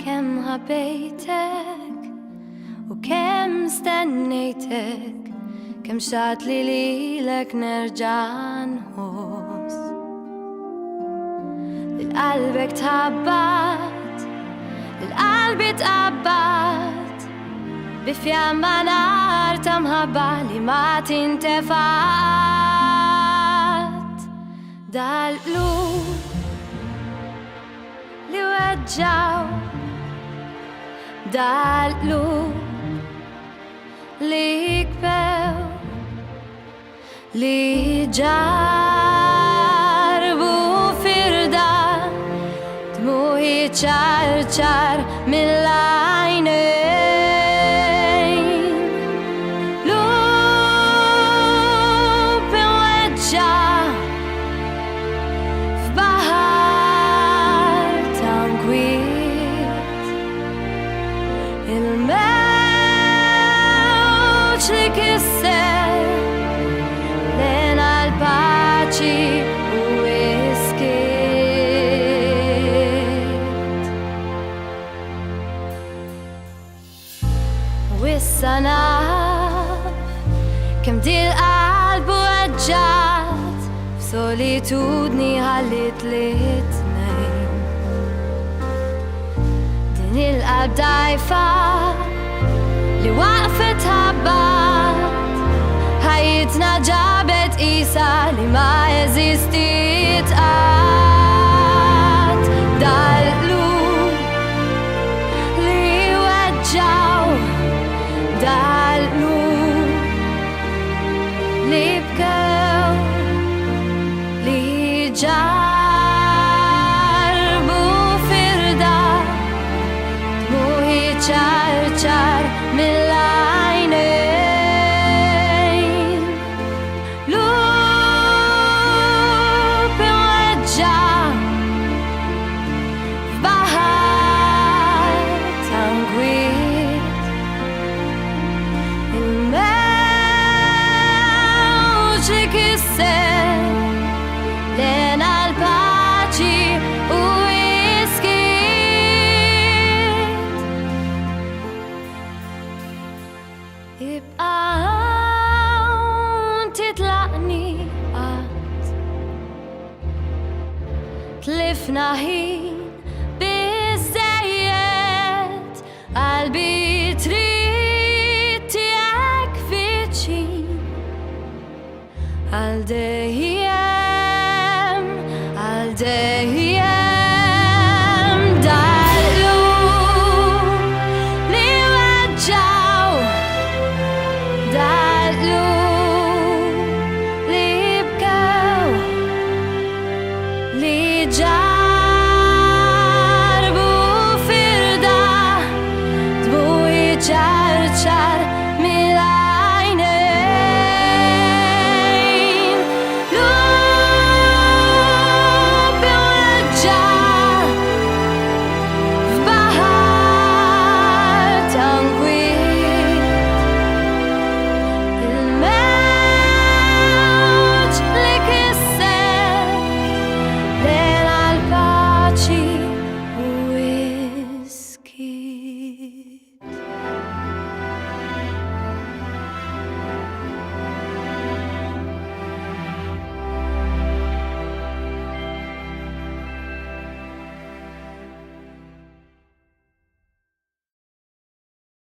kem ħabejtek u kem stennejtek, kem xat li lilek nerġa' nħoss. L-qalbek tħabbat, l-qalbi tqabbat, bifjamma nar ta' mħabba li ma tintefat. Dal-qlub li weġġaw, dal-qlub li jikbew, li ġarbu firda, dmuħi ċar mill-għajnejn. Lub imweġġa f'baħar tankwit, il-mewġ li kisser lena l-paċi u iskiet. Wissa naf kem dil-qalbu weġġat, f'solitudni ħallit li tnejn. Din il-qalb dajfa li waqfet ħabbat, ħajjitna ġabet isa li ma jeżistiet qatt. Dal-qlub li weġġaw, dal-qlub li bkew, li ġarbu firda, dmuħi ċar mill-għajnejn. Lub imweġġa f'baħar tankwit, il-mewġ li kisser lena l-paċi u iskiet. Ibqa' hawn titlaqni qatt, tlifna ħin biżżejjed, qalbi trid tiegħek viċin għal